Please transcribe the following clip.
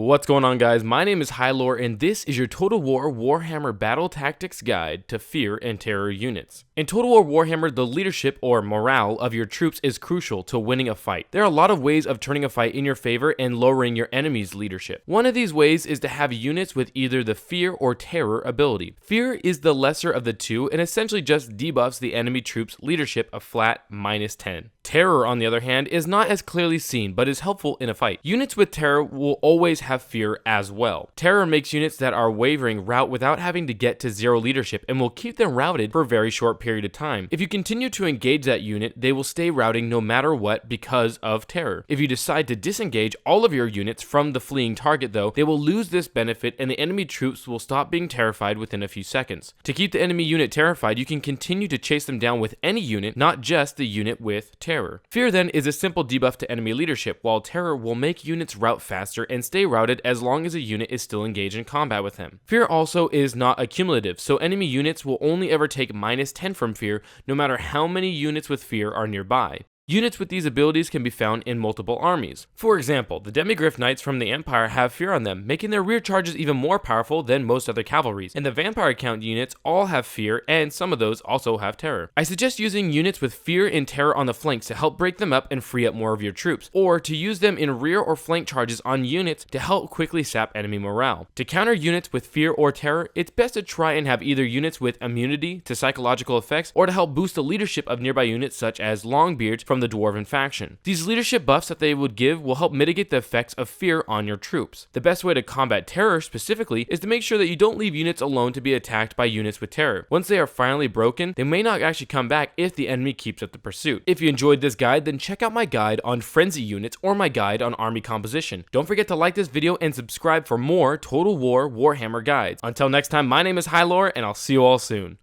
What's going on, guys? My name is Hylor, and this is your Total War Warhammer Battle Tactics Guide to Fear and Terror units. In Total War Warhammer, the leadership or morale of your troops is crucial to winning a fight. There are a lot of ways of turning a fight in your favor and lowering your enemy's leadership. One of these ways is to have units with either the Fear or Terror ability. Fear is the lesser of the two and essentially just debuffs the enemy troops' leadership a flat -10. Terror, on the other hand, is not as clearly seen, but is helpful in a fight. Units with Terror will always have Fear as well. Terror makes units that are wavering rout without having to get to 0 leadership and will keep them routed for a very short period of time. If you continue to engage that unit, they will stay routing no matter what because of Terror. If you decide to disengage all of your units from the fleeing target though, they will lose this benefit and the enemy troops will stop being terrified within a few seconds. To keep the enemy unit terrified, you can continue to chase them down with any unit, not just the unit with Terror. Fear then is a simple debuff to enemy leadership, while Terror will make units rout faster and stay routed as long as a unit is still engaged in combat with him. Fear also is not accumulative, so enemy units will only ever take -10 from Fear no matter how many units with Fear are nearby. Units with these abilities can be found in multiple armies. For example, the Demigryph Knights from the Empire have Fear on them, making their rear charges even more powerful than most other cavalries, and the Vampire Count units all have Fear, and some of those also have Terror. I suggest using units with Fear and Terror on the flanks to help break them up and free up more of your troops, or to use them in rear or flank charges on units to help quickly sap enemy morale. To counter units with Fear or Terror, it's best to try and have either units with immunity to psychological effects, or to help boost the leadership of nearby units such as Longbeards from the Dwarven faction. These leadership buffs that they would give will help mitigate the effects of Fear on your troops. The best way to combat Terror specifically is to make sure that you don't leave units alone to be attacked by units with Terror. Once they are finally broken, they may not actually come back if the enemy keeps up the pursuit. If you enjoyed this guide, then check out my guide on frenzy units or my guide on army composition. Don't forget to like this video and subscribe for more Total War Warhammer guides. Until next time, my name is Hylor, and I'll see you all soon.